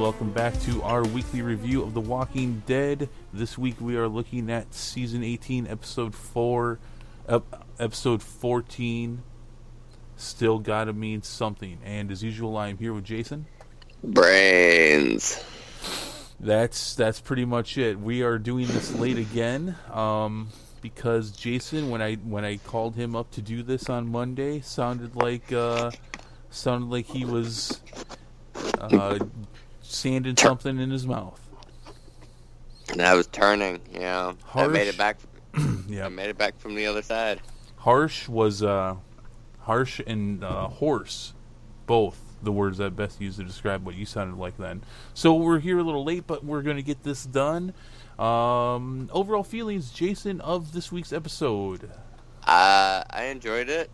welcome back to our weekly review of The Walking Dead. This week we are looking at Season 18, Episode 14, Still Gotta Mean Something. And as usual, I am here with Jason. Brains. That's pretty much it. We are doing this late again, because Jason, when I called him up to do this on Monday, sounded like he was sanding something in his mouth. And I was turning, I made it back. Yeah, I made it back from the other side. Harsh and hoarse, both the words that best used to describe what you sounded like then. So we're here a little late, but we're going to get this done. Overall feelings, Jason, of this week's episode? I enjoyed it.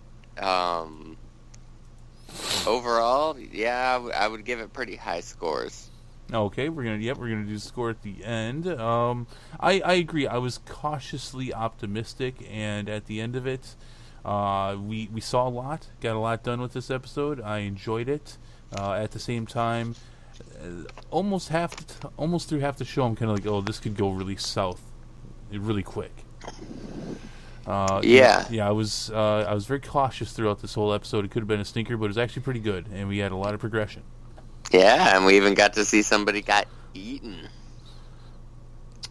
Overall, I would give it pretty high scores. Okay, we're gonna do the score at the end. I agree. I was cautiously optimistic, and at the end of it, we saw a lot, got a lot done with this episode. I enjoyed it. At the same time, almost through half the show, I'm kind of like, oh, this could go really south, really quick. I was very cautious throughout this whole episode. It could have been a stinker, but it was actually pretty good, and we had a lot of progression. Yeah, and we even got to see somebody got eaten.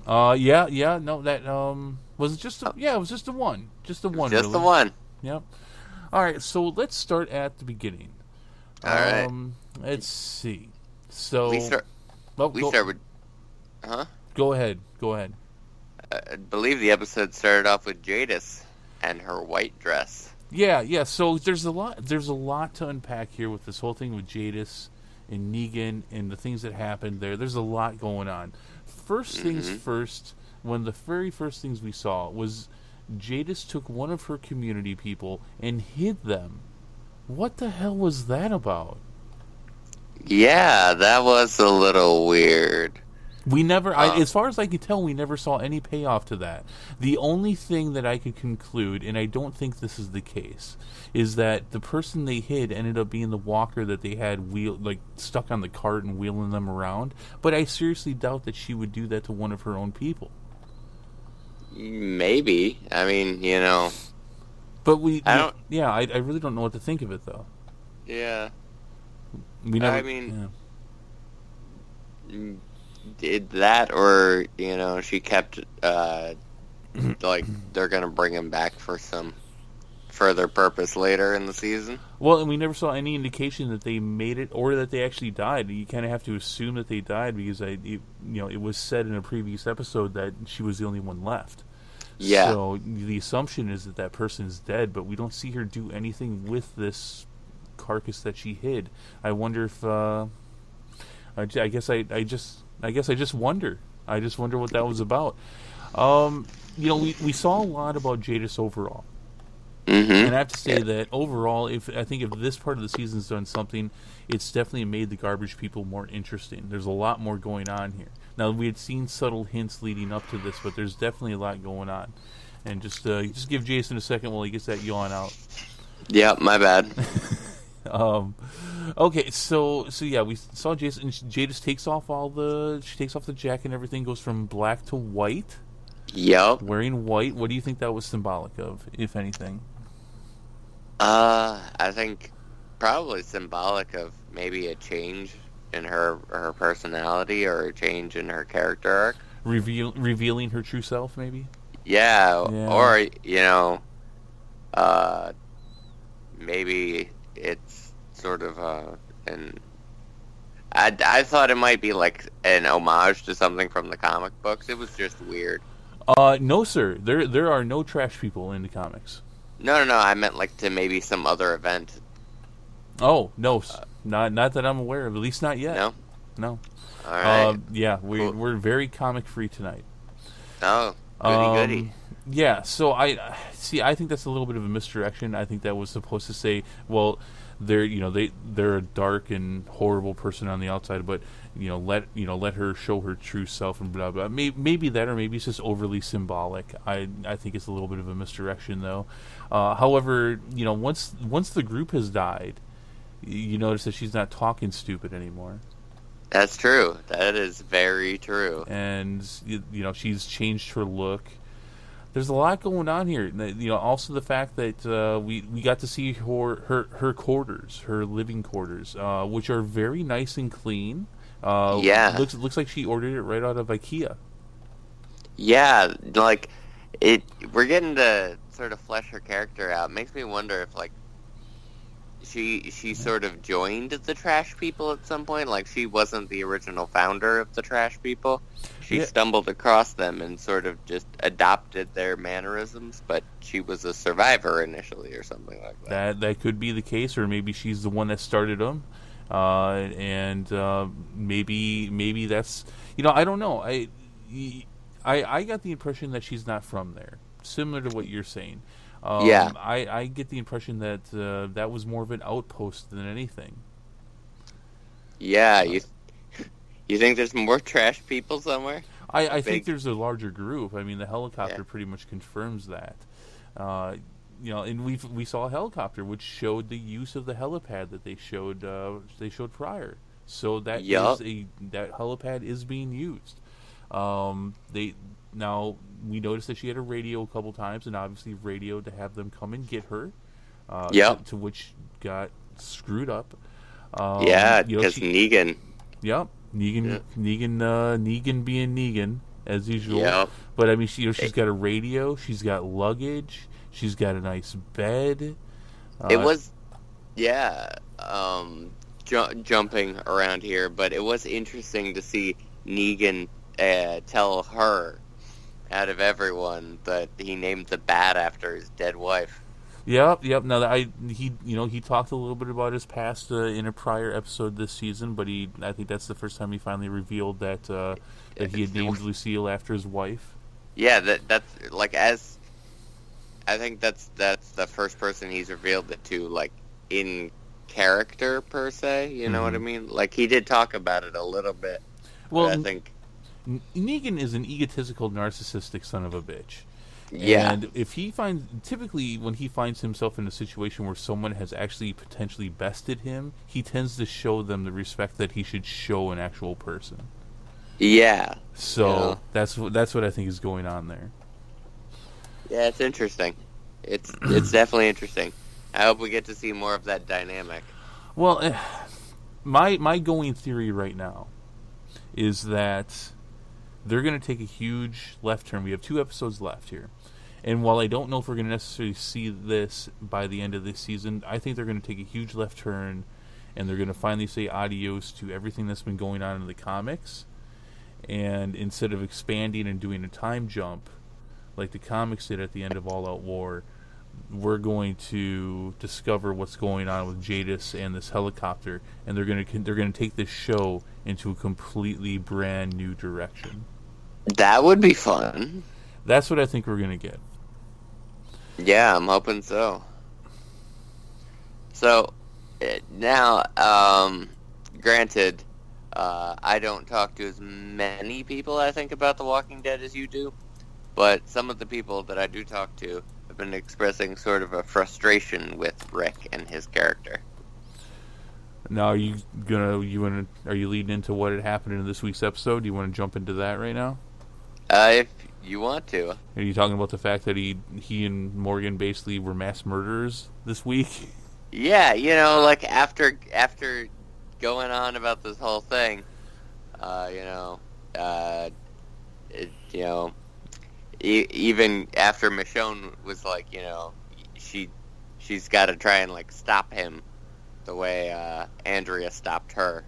No, that was it just it was just the one. Just the one. Just the one. Yep. All right, so let's start at the beginning. All right. Let's see. So we start with Go ahead. I believe the episode started off with Jadis and her white dress. Yeah. So there's a lot to unpack here with this whole thing with Jadis and Negan and the things that happened there. There's a lot going on. First things first, one of the very first things we saw was Jadis took one of her community people and hid them. What the hell was that about? Yeah, that was a little weird. We never, as far as I can tell, we never saw any payoff to that. The only thing that I could conclude, and I don't think this is the case, is that the person they hid ended up being the walker that they had stuck on the cart and wheeling them around. But I seriously doubt that she would do that to one of her own people. Maybe. I mean, But I really don't know what to think of it, though. Yeah. We never. I mean, did that, or she kept like they're gonna bring him back for some further purpose later in the season. Well, and we never saw any indication that they made it or that they actually died. You kind of have to assume that they died because it was said in a previous episode that she was the only one left. Yeah. So the assumption is that person is dead, but we don't see her do anything with this carcass that she hid. I wonder if I guess I just wonder. I just wonder what that was about. We saw a lot about Jadis overall. And I have to say that overall, if this part of the season's done something, it's definitely made the garbage people more interesting. There's a lot more going on here. Now, we had seen subtle hints leading up to this, but there's definitely a lot going on. And just give Jason a second while he gets that yawn out. Yeah, my bad. Okay, so yeah, we saw Jason. Jadis takes off the jacket and everything, goes from black to white. Yep. Wearing white. What do you think that was symbolic of, if anything? I think probably symbolic of maybe a change in her personality or a change in her character arc. Revealing her true self, maybe? Yeah. Or, maybe it's sort of I thought it might be like an homage to something from the comic books. It was just weird. No, sir. There are no trash people in the comics. No. I meant like to maybe some other event. Oh no, not that I'm aware of. At least not yet. No. All right. Yeah, we're very comic free tonight. Oh, goody. Yeah. So I think that's a little bit of a misdirection. I think that was supposed to say, well, they're a dark and horrible person on the outside, but let her show her true self and blah blah. Maybe that, or maybe it's just overly symbolic. I think it's a little bit of a misdirection though. However, once the group has died, you notice that she's not talking stupid anymore. That's true. That is very true. And she's changed her look. There's a lot going on here. Also the fact that we got to see her quarters, her living quarters, which are very nice and clean. Yeah. Looks like she ordered it right out of IKEA. Yeah, like it. We're getting to sort of flesh her character out. Makes me wonder if like she sort of joined the trash people at some point. Like she wasn't the original founder of the trash people. She stumbled across them and sort of just adopted their mannerisms, but she was a survivor initially or something like that. That could be the case, or maybe she's the one that started them. And maybe that's I don't know. I got the impression that she's not from there, similar to what you're saying. Yeah. I get the impression that that was more of an outpost than anything. Yeah, you think there's more trash people somewhere? I think there's a larger group. I mean, the helicopter pretty much confirms that. And we saw a helicopter which showed the use of the helipad that they showed prior. So that that helipad is being used. Now we noticed that she had a radio a couple times, and obviously radio to have them come and get her. To which got screwed up. Because Negan. Yep, Negan being Negan as usual. Yep. But I mean, she's got a radio, she's got luggage, she's got a nice bed. It was, jumping around here, but it was interesting to see Negan tell her, out of everyone, that he named the bat after his dead wife. Yep. Now that he talked a little bit about his past in a prior episode this season, but I think that's the first time he finally revealed that he had named Lucille after his wife. Yeah, that's like as I think that's the first person he's revealed it to, like in character per se. You know what I mean? Like he did talk about it a little bit. Well, I think Negan is an egotistical, narcissistic son of a bitch. Yeah. And if typically when he finds himself in a situation where someone has actually potentially bested him, he tends to show them the respect that he should show an actual person. Yeah. So that's what I think is going on there. Yeah, it's interesting. It's definitely interesting. I hope we get to see more of that dynamic. Well, my going theory right now is that they're going to take a huge left turn. We have 2 episodes left here. And while I don't know if we're going to necessarily see this by the end of this season, I think they're going to take a huge left turn, and they're going to finally say adios to everything that's been going on in the comics. And instead of expanding and doing a time jump like the comics did at the end of All Out War, we're going to discover what's going on with Jadis and this helicopter, and they're going to take this show into a completely brand new direction. That would be fun. That's what I think we're going to get. Yeah, I'm hoping so. So, now, granted, I don't talk to as many people, I think, about The Walking Dead as you do, but some of the people that I do talk to have been expressing sort of a frustration with Rick and his character. Now, are you leading into what had happened in this week's episode? Do you want to jump into that right now? If you want to. Are you talking about the fact that he and Morgan basically were mass murderers this week? Yeah, like after going on about this whole thing, even after Michonne was like, she's got to try and like stop him the way Andrea stopped her.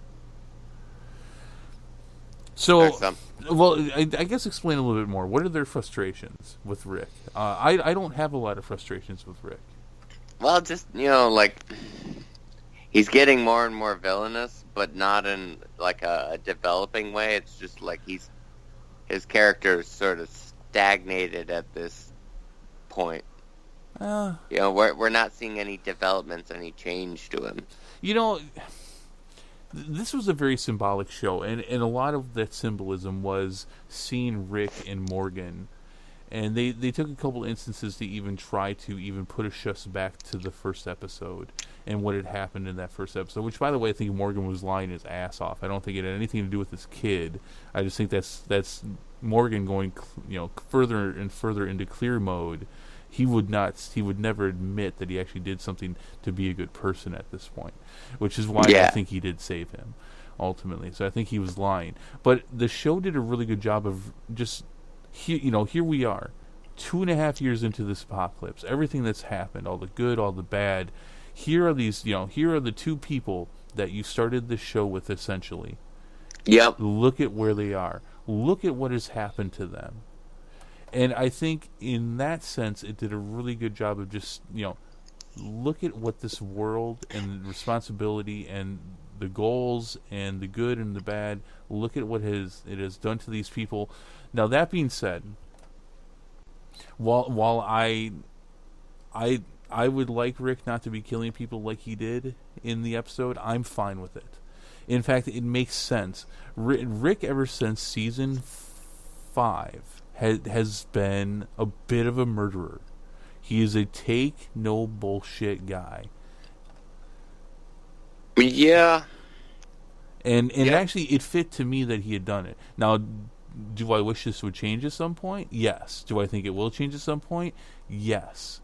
So, well, I guess explain a little bit more. What are their frustrations with Rick? I don't have a lot of frustrations with Rick. Well, just, like, he's getting more and more villainous, but not in, like, a developing way. It's just, like, his character is sort of stagnated at this point. We're not seeing any developments, any change to him. This was a very symbolic show, and a lot of that symbolism was seeing Rick and Morgan And they took a couple instances to even try to even push us back to the first episode and what had happened in that first episode. Which, by the way, I think Morgan was lying his ass off. I don't think it had anything to do with his kid. I just think that's Morgan going, further and further into clear mode. He would never admit that he actually did something to be a good person at this point, which is why I think he did save him ultimately. So I think he was lying. But the show did a really good job of just. Here we are, 2.5 years into this apocalypse. Everything that's happened, all the good, all the bad. Here are the two people that you started the show with, essentially. Yep. Look at where they are. Look at what has happened to them. And I think in that sense, it did a really good job of just, look at what this world and the responsibility and the goals and the good and the bad. Look at what it has done to these people. Now, that being said, while I would like Rick not to be killing people like he did in the episode, I'm fine with it. In fact, it makes sense. Rick, ever since season 5, has been a bit of a murderer. He is a take no bullshit guy. Yeah. And actually, it fit to me that he had done it. Now, do I wish this would change at some point? Yes. Do I think it will change at some point? Yes.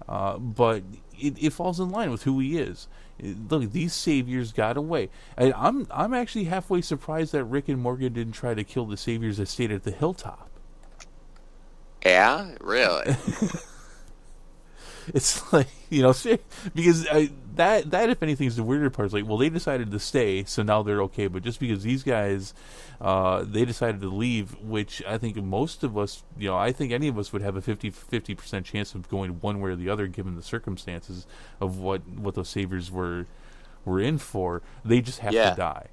But it falls in line with who he is. Look, these saviors got away. And I'm actually halfway surprised that Rick and Morgan didn't try to kill the saviors that stayed at the hilltop. Yeah, really. It's like, because that if anything is the weirder part. Is like, well, they decided to stay, so now they're okay. But just because these guys, they decided to leave, which I think most of us, I think any of us would have a 50% chance of going one way or the other, given the circumstances of what those saviors were in for. They just have to die.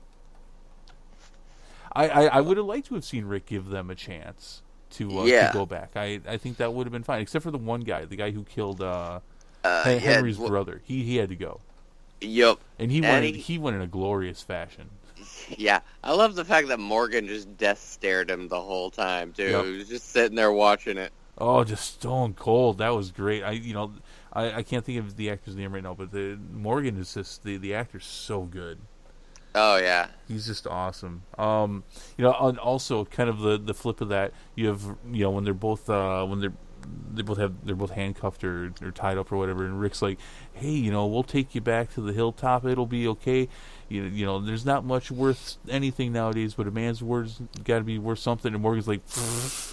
I would have liked to have seen Rick give them a chance to go back. I think that would have been fine, except for the one guy, the guy who killed Henry's brother. He had to go. Yep. And he went in a glorious fashion. Yeah, I love the fact that Morgan just death stared him the whole time too. Yep. He was just sitting there watching it. Oh, just stone cold. That was great. I can't think of the actor's name right now, but Morgan is just the actor's so good. Oh yeah, he's just awesome. Also kind of the flip of that, you have when they're both they're both handcuffed or tied up or whatever, and Rick's like, hey, we'll take you back to the hilltop. It'll be okay. There's not much worth anything nowadays, but a man's word's got to be worth something. And Morgan's like,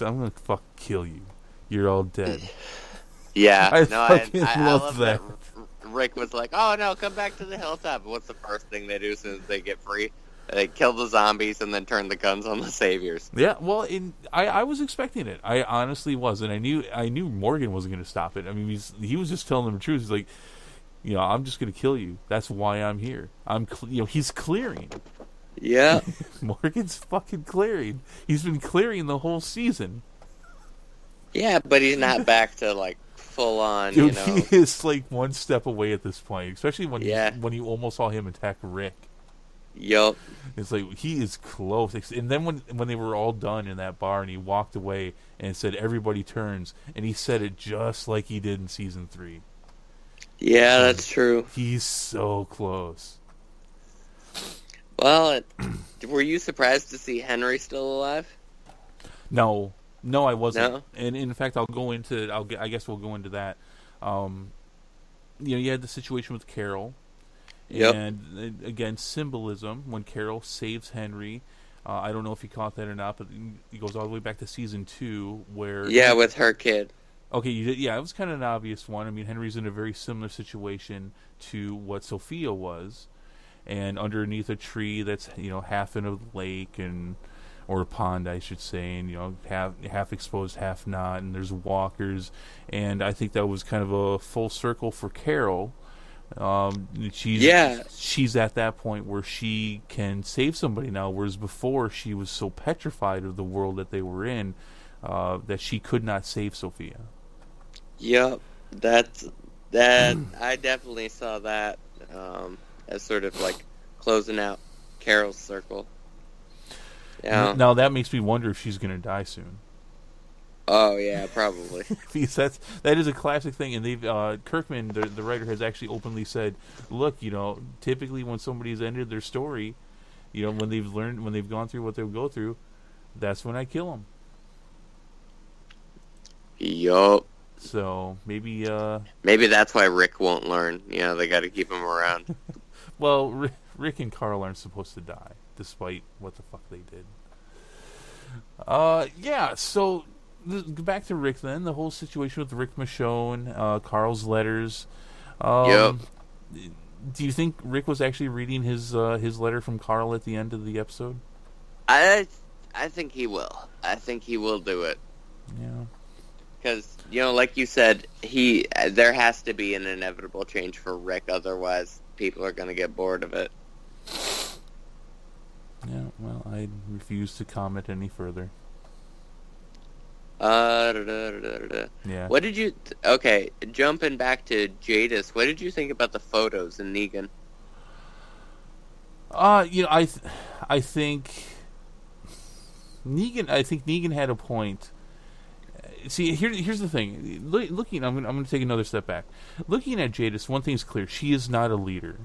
I'm gonna fucking kill you. You're all dead. Yeah, I love that. Rick was like, oh no, come back to the hilltop. What's the first thing they do as soon as they get free? They kill the zombies and then turn the guns on the saviors. Yeah, well, I was expecting it. I honestly was, and I knew Morgan wasn't going to stop it. I mean, he was just telling them the truth. He's like, I'm just going to kill you. That's why I'm here. He's clearing. Yeah. Morgan's fucking clearing. He's been clearing the whole season. Yeah, but he's not back to like full on. Dude, he is like one step away at this point, especially when you almost saw him attack Rick. Yup. It's like he is close. And then when they were all done in that bar and he walked away and said everybody turns, and he said it just like he did in season 3. Yeah, that's true. He's so close. Well, were you surprised to see Henry still alive? No, I wasn't. No? And in fact, I guess we'll go into that. You had the situation with Carol. Yep. And again, symbolism. When Carol saves Henry, I don't know if you caught that or not, but it goes all the way back to season 2, where with her kid. Okay, it was kind of an obvious one. I mean, Henry's in a very similar situation to what Sophia was, and underneath a tree that's half in a lake or a pond, I should say, and half exposed, half not, and there's walkers, and I think that was kind of a full circle for Carol. She's at that point where she can save somebody now, whereas before she was so petrified of the world that they were in that she could not save Sophia. Yep, that I definitely saw that as sort of like closing out Carol's circle. Yeah. Now that makes me wonder if she's going to die soon. Oh yeah, probably. Because that is a classic thing, and they've Kirkman, the writer, has actually openly said, "Look, typically when somebody's ended their story, when they've gone through what they'll go through, that's when I kill them." Yup. So maybe that's why Rick won't learn. They got to keep him around. well, Rick and Carl aren't supposed to die, despite what the fuck they did. Yeah. So back to Rick then. The whole situation with Rick Michonne, Carl's letters. Yep. Do you think Rick was actually reading his letter from Carl at the end of the episode? I think he will. I think he will do it. Yeah. Because, like you said, there has to be an inevitable change for Rick, otherwise people are going to get bored of it. Yeah, well, I refuse to comment any further. Yeah. What did you... Okay, jumping back to Jadis, what did you think about the photos in Negan? I think Negan had a point. See, here's the thing. Looking, I'm going to take another step back. Looking at Jadis, one thing's clear: she is not a leader.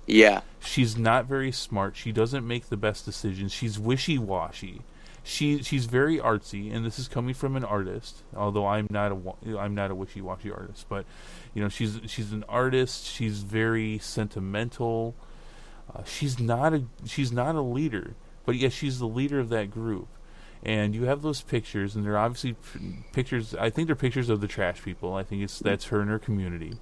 Yeah, she's not very smart. She doesn't make the best decisions. She's wishy-washy. She's very artsy, and this is coming from an artist. Although I'm not a wishy-washy artist, but she's an artist. She's very sentimental. She's not a leader, but yes, she's the leader of that group. And you have those pictures, and they're obviously pictures. I think they're pictures of the trash people. I think that's her and her community.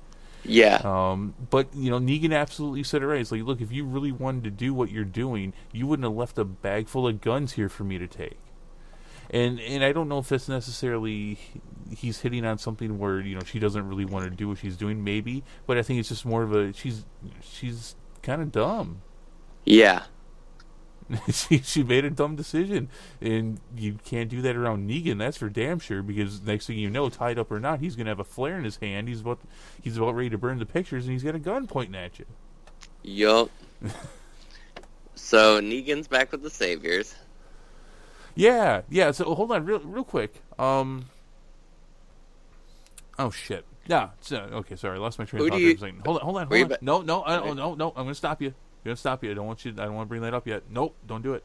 Yeah. But Negan absolutely said it right. It's like, look, if you really wanted to do what you're doing, you wouldn't have left a bag full of guns here for me to take. And I don't know if that's necessarily he's hitting on something where she doesn't really want to do what she's doing, maybe. But I think it's just more of a she's kind of dumb. Yeah. she made a dumb decision, and you can't do that around Negan. That's for damn sure. Because next thing you know, tied up or not, he's gonna have a flare in his hand. He's about ready to burn the pictures, and he's got a gun pointing at you. Yup. So Negan's back with the Saviors. Yeah. So hold on, real quick. Oh shit. Yeah. So, okay. Sorry, I lost my train of thought for a second. Hold on. No. I'm gonna stop you. I don't want to bring that up yet. Nope, don't do it.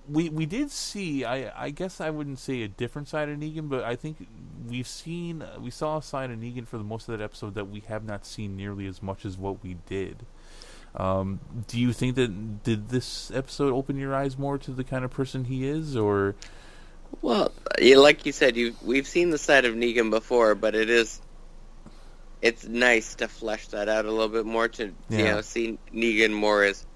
We did see. I guess I wouldn't say a different side of Negan, but I think we saw a side of Negan for the most of that episode that we have not seen nearly as much as what we did. Do you think did this episode open your eyes more to the kind of person he is, or? Well, like you said, we've seen the side of Negan before, but it's nice to flesh that out a little bit more to see Negan more as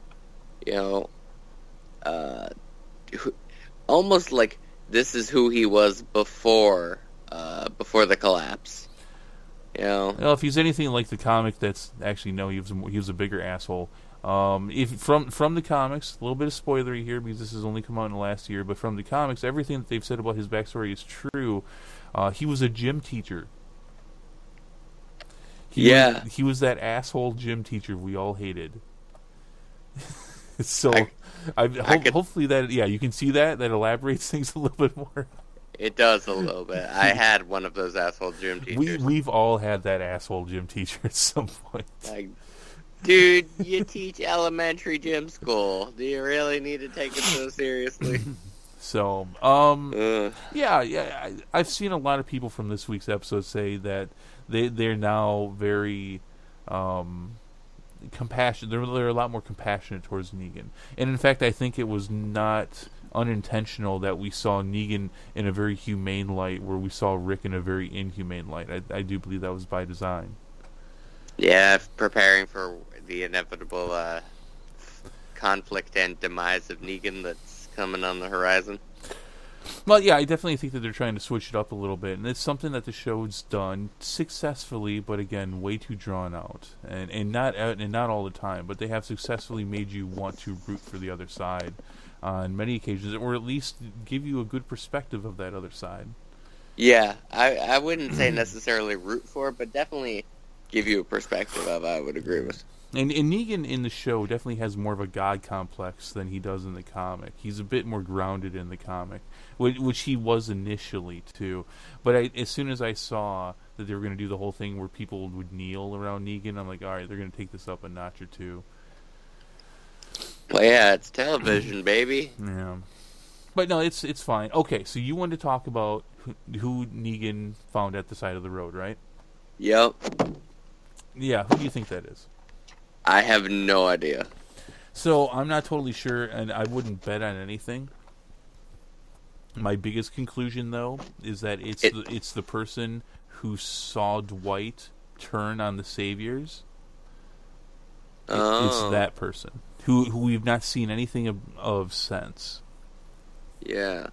almost like this is who he was before the collapse. Well, if he's anything like the comic, that's actually no. He was a bigger asshole. If from the comics, a little bit of spoilery here because this has only come out in the last year, but from the comics, everything that they've said about his backstory is true. He was a gym teacher. He was that asshole gym teacher we all hated. So, hopefully that you can see that elaborates things a little bit more. It does a little bit. I had one of those asshole gym teachers. We've all had that asshole gym teacher at some point. Like, dude, you teach elementary gym school. Do you really need to take it so seriously? So, I've seen a lot of people from this week's episode say that they're now very compassionate. They're a lot more compassionate towards Negan, and in fact, I think it was not unintentional that we saw Negan in a very humane light, where we saw Rick in a very inhumane light. I do believe that was by design. Yeah, preparing for the inevitable conflict and demise of Negan that's coming on the horizon. Well, yeah, I definitely think that they're trying to switch it up a little bit, and it's something that the show's done successfully, but again, way too drawn out, and not all the time. But they have successfully made you want to root for the other side on many occasions, or at least give you a good perspective of that other side. Yeah, I wouldn't say necessarily root for, but definitely give you a perspective of. I would agree with. And Negan in the show definitely has more of a god complex than he does in the comic. He's a bit more grounded in the comic, which he was initially too. But as soon as I saw that they were going to do the whole thing where people would kneel around Negan, I'm like, all right, they're going to take this up a notch or two. Well, yeah, it's television, baby. Yeah, but no, it's fine. Okay, so you wanted to talk about who Negan found at the side of the road, right? Yep. Yeah, who do you think that is? I have no idea. So I'm not totally sure, and I wouldn't bet on anything. My biggest conclusion, though, is that it's the person who saw Dwight turn on the Saviors. It's that person who we've not seen anything of since. Yeah.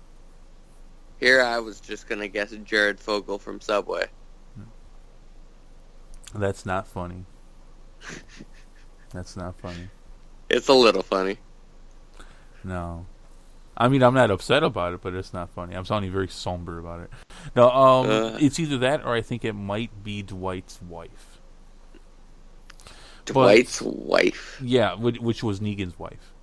Here I was just gonna guess Jared Fogle from Subway. That's not funny. That's not funny. It's a little funny. No. I mean, I'm not upset about it, but it's not funny. I'm sounding very somber about it. No, it's either that or I think it might be Dwight's wife. Dwight's wife? Yeah, which was Negan's wife.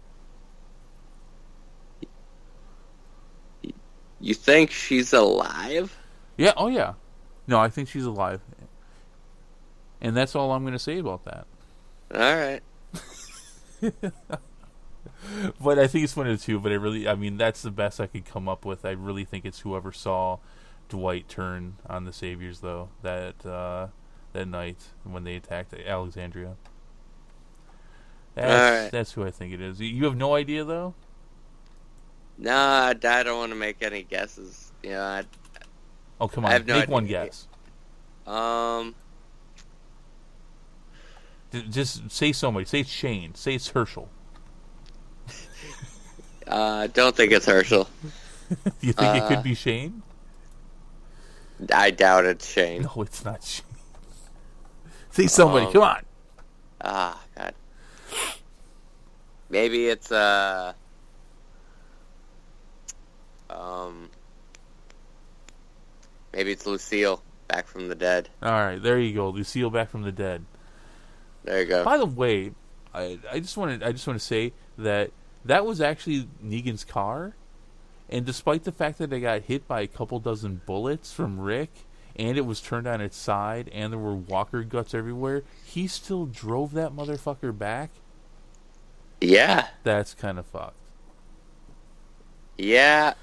You think she's alive? Yeah, oh yeah. No, I think she's alive. And that's all I'm going to say about that. All right. But I think it's one of the two. But that's the best I could come up with. I really think it's whoever saw Dwight turn on the Saviors, though, that night when they attacked Alexandria. That's who I think it is. You have no idea, though? Nah, I don't want to make any guesses. Oh, come on. Make one guess. Just say somebody. Say it's Shane. Say it's Herschel. Don't think it's Herschel. You think it could be Shane? I doubt it's Shane. No, it's not Shane. Say somebody. Come on. God. Maybe it's maybe it's Lucille back from the dead. All right, there you go. Lucille back from the dead. There you go. By the way, I just want to say that was actually Negan's car, and despite the fact that it got hit by a couple dozen bullets from Rick, and it was turned on its side, and there were walker guts everywhere, he still drove that motherfucker back. Yeah. That's kind of fucked. Yeah,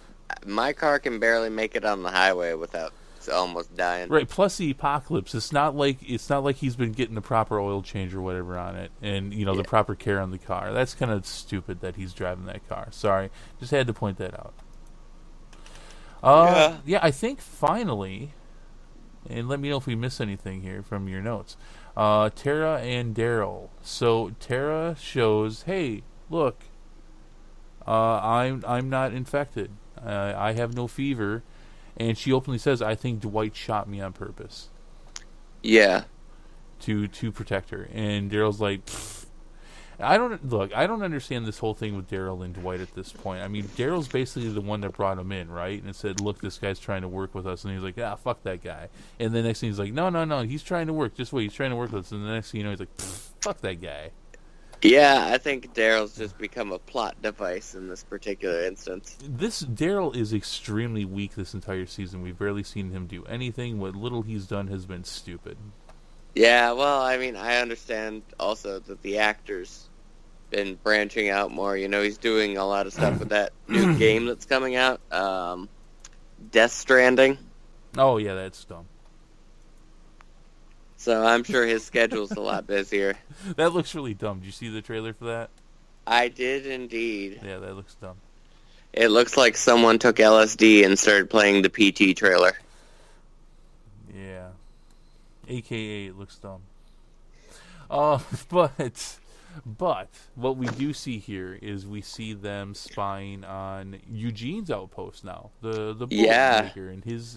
my car can barely make it on the highway without almost dying. Right. Plus the apocalypse. It's not like he's been getting the proper oil change or whatever on it, and the proper care on the car. That's kind of stupid that he's driving that car. Sorry, just had to point that out. Yeah. I think finally, and let me know if we miss anything here from your notes. Tara and Daryl. So Tara shows, hey, look, I'm not infected. I have no fever. And she openly says, I think Dwight shot me on purpose. Yeah. To protect her. And Daryl's like, pfft. I don't understand this whole thing with Daryl and Dwight at this point. I mean, Daryl's basically the one that brought him in, right? And said, look, this guy's trying to work with us. And he's like, fuck that guy. And the next thing he's like, no, he's trying to work. Just wait, he's trying to work with us. And the next thing you know, he's like, fuck that guy. Yeah, I think Daryl's just become a plot device in this particular instance. Daryl is extremely weak this entire season. We've barely seen him do anything. What little he's done has been stupid. Yeah, well, I mean, I understand also that the actor's been branching out more. He's doing a lot of stuff with that new game that's coming out, Death Stranding. Oh, yeah, that's dumb. So I'm sure his schedule's a lot busier. That looks really dumb. Did you see the trailer for that? I did indeed. Yeah, that looks dumb. It looks like someone took LSD and started playing the PT trailer. Yeah. AKA, it looks dumb. But what we do see here is we see them spying on Eugene's outpost now. The bullet maker and his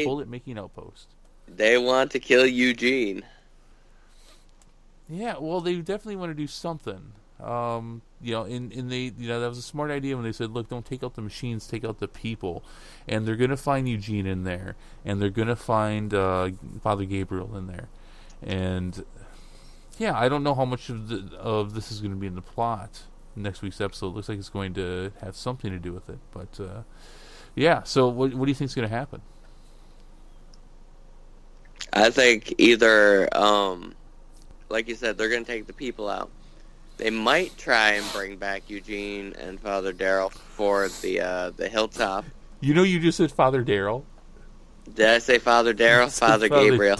bullet making outpost. They want to kill Eugene. Yeah, well, they definitely want to do something. That was a smart idea when they said, look, don't take out the machines, take out the people. And they're going to find Eugene in there. And they're going to find Father Gabriel in there. And yeah, I don't know how much of this is going to be in the plot. Next week's episode looks like it's going to have something to do with it, but yeah. So what do you think is going to happen? I think either, like you said, they're going to take the people out. They might try and bring back Eugene and Father Daryl for the hilltop. You know, you just said Father Daryl. Did I say Father Daryl? Father Gabriel.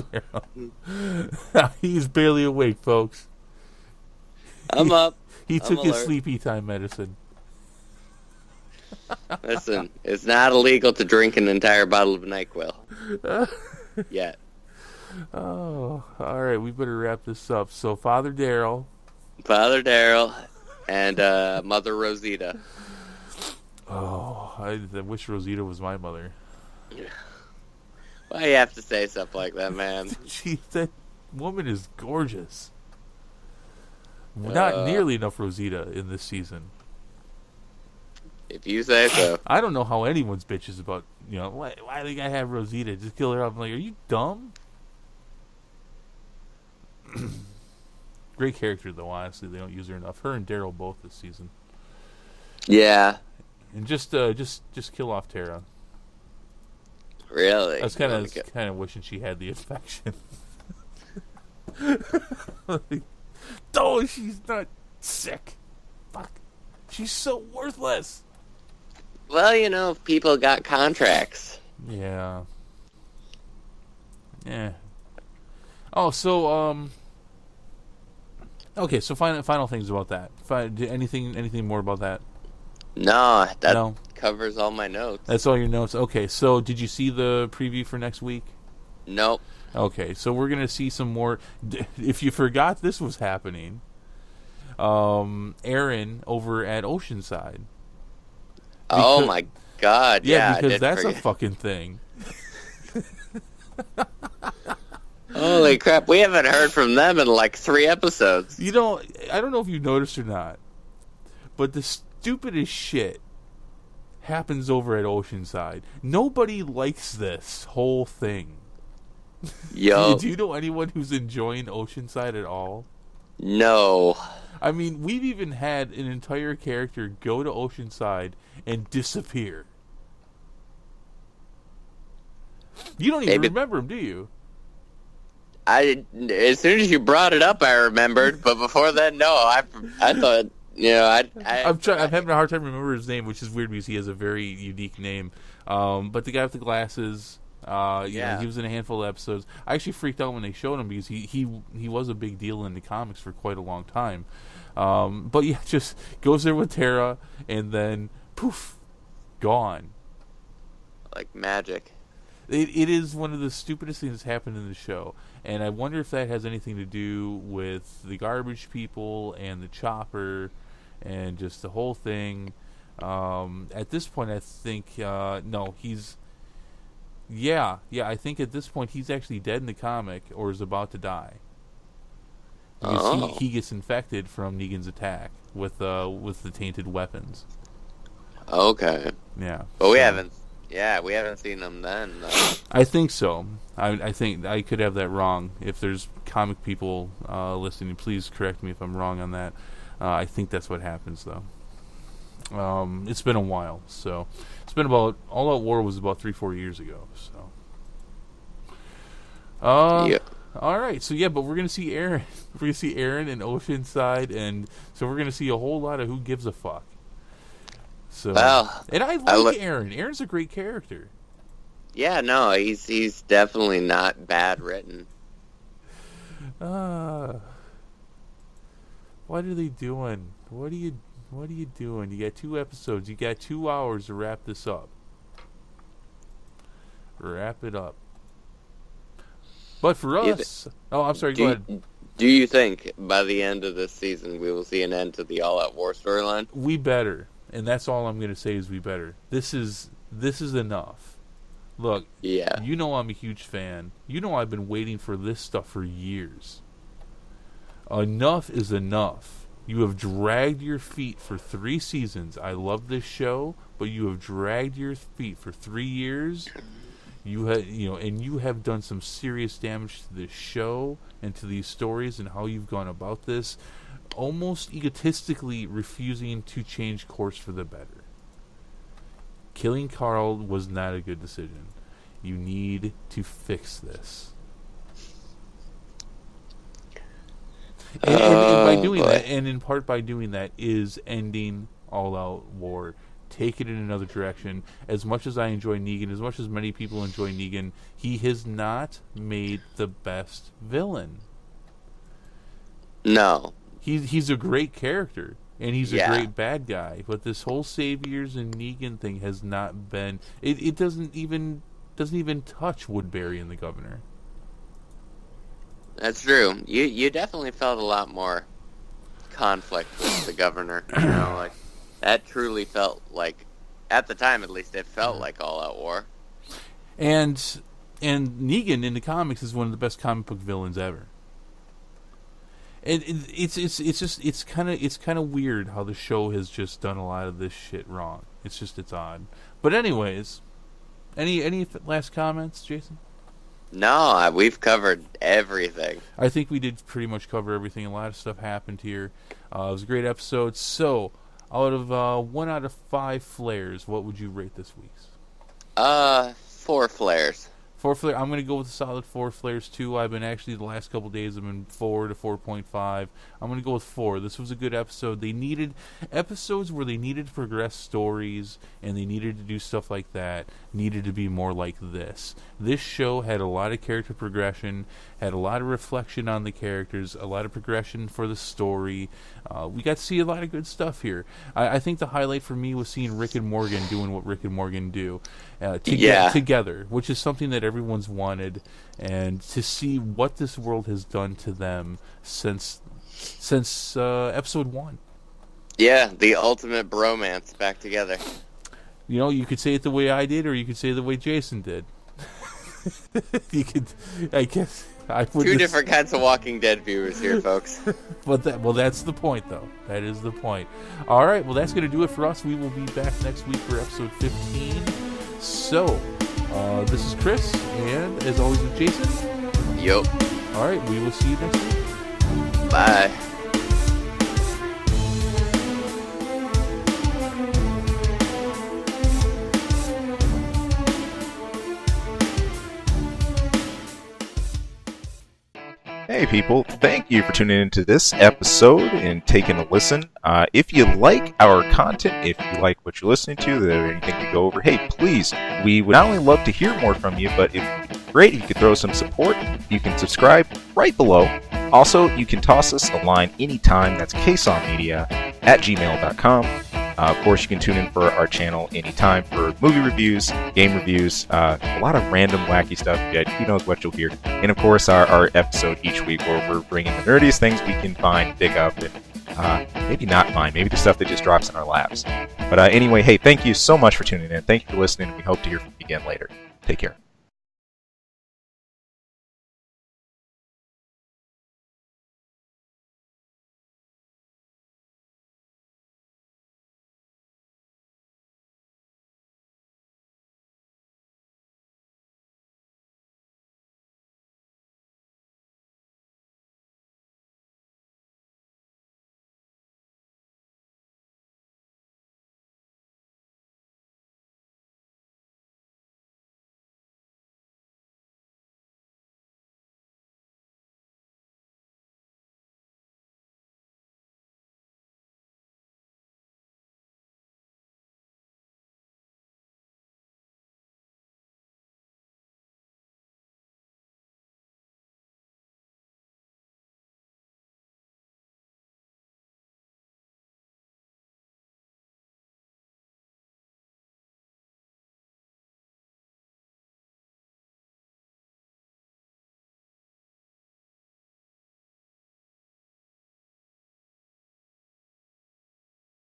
He's barely awake, folks. I'm up. He took his alert. sleepy time medicine. Listen, it's not illegal to drink an entire bottle of NyQuil. Yet. Oh, all right. We better wrap this up. So, Father Daryl, and Mother Rosita. Oh, I wish Rosita was my mother. Why you have to say stuff like that, man? That woman is gorgeous. Not nearly enough Rosita in this season. If you say so. I don't know how anyone's bitches about, why do you gotta have Rosita? Just kill her off. I'm like, are you dumb? Great character, though, honestly. They don't use her enough. Her and Daryl both this season. Yeah. And just kill off Tara. Really? I was kind of wishing she had the infection. Oh, she's not sick. Fuck. She's so worthless. Well, people got contracts. Yeah. Yeah. Oh, so okay. So final things about that. Anything more about that? No, that No? covers all my notes. That's all your notes. Okay. So did you see the preview for next week? Nope. Okay. So we're gonna see some more. If you forgot this was happening, Aaron over at Oceanside. Oh my God! Yeah, I because did that's forget. a fucking thing. Holy crap! We haven't heard from them in like 3 episodes. I don't know if you noticed or not, but the stupidest shit happens over at Oceanside. Nobody likes this whole thing. Yo, Do you know anyone who's enjoying Oceanside at all? no. I mean, we've even had an entire character go to Oceanside and disappear. You don't even remember him, do you? As soon as you brought it up, I remembered. But before then, no. I thought, I'm having a hard time remembering his name, which is weird because he has a very unique name. But the guy with the glasses, he was in a handful of episodes. I actually freaked out when they showed him because he was a big deal in the comics for quite a long time. But yeah, just goes there with Tara and then poof, gone. like magic. It is one of the stupidest things that's happened in the show, and I wonder if that has anything to do with the garbage people and the chopper and just the whole thing. At this point, I think no, he's I think at this point he's actually dead in the comic or is about to die because he gets infected from Negan's attack with the tainted weapons. Okay. Yeah, But we haven't seen them then. I think so. I think I could have that wrong. If there's comic people listening, please correct me if I'm wrong on that. I think that's what happens, though. It's been a while, so it's been about All Out War was about 3-4 years ago. So, Yeah. all right. So yeah, but we're gonna see Aaron. We're gonna see Aaron in Oceanside, and so we're gonna see a whole lot of who gives a fuck. So, and I like Aaron. Aaron's a great character. Yeah, no, he's definitely not bad written. What are they doing? What are you doing? You got 2 episodes. You got 2 hours to wrap this up. Wrap it up. But for us, I'm sorry. Go ahead. Do you think by the end of this season we will see an end to the All Out War storyline? We better, and that's all I'm going to say is we better. This is enough. Look, Yeah. you know I'm a huge fan. You know I've been waiting for this stuff for years. Enough is enough. You have dragged your feet for 3 seasons. I love this show, but you have dragged your feet for 3 years. and you have done some serious damage to this show and to these stories and how you've gone about this, almost egotistically refusing to change course for the better. Killing Carl was not a good decision. You need to fix this. And by doing that, and in part by doing that, is ending all-out war. Take it in another direction. As much as I enjoy Negan, as much as many people enjoy Negan, he has not made the best villain. No. He's a great character, and he's a great bad guy. But this whole Saviors and Negan thing has not been. It doesn't even touch Woodbury and the Governor. That's true. You definitely felt a lot more conflict with the Governor. You know, like that truly felt like, at the time at least, it felt like all-out war. And Negan in the comics is one of the best comic book villains ever. And it's kind of weird how the show has just done a lot of this shit wrong. It's odd. But anyways, any last comments, Jason? No, we've covered everything. I think we did pretty much cover everything. A lot of stuff happened here. It was a great episode. So, out of 1 out of 5 flares, what would you rate this week's? 4 flares. 4 flares. I'm going to go with a solid 4 flares too. I've been actually the last couple days I've been 4 to 4.5. I'm going to go with 4. This was a good episode. They needed episodes where they needed to progress stories and they needed to do stuff like that. Needed to be more like this. This show had a lot of character progression, had a lot of reflection on the characters, a lot of progression for the story. We got to see a lot of good stuff here. I think the highlight for me was seeing Rick and Morgan doing what Rick and Morgan do together, which is something that everyone's wanted, and to see what this world has done to them since episode 1. Yeah, the ultimate bromance back together. You know, you could say it the way I did, or you could say it the way Jason did. You could, I guess. Two different kinds of Walking Dead viewers here, folks. But that's the point, though. That is the point. All right, well, that's going to do it for us. We will be back next week for episode 15. So, this is Chris, and as always with Jason. Yup. All right, we will see you next week. Bye. Hey people, thank you for tuning into this episode and taking a listen. If you like our content, if you like what you're listening to, or anything we go over, hey, please, we would not only love to hear more from you, but it's great if you could throw some support. You can subscribe right below. Also, you can toss us a line anytime. That's ksawmedia@gmail.com. Of course, you can tune in for our channel anytime for movie reviews, game reviews, a lot of random wacky stuff. Who knows what you'll hear. And of course, our episode each week where we're bringing the nerdiest things we can find, dig up, and maybe not find. Maybe the stuff that just drops in our laps. But anyway, hey, thank you so much for tuning in. Thank you for listening. We hope to hear from you again later. Take care.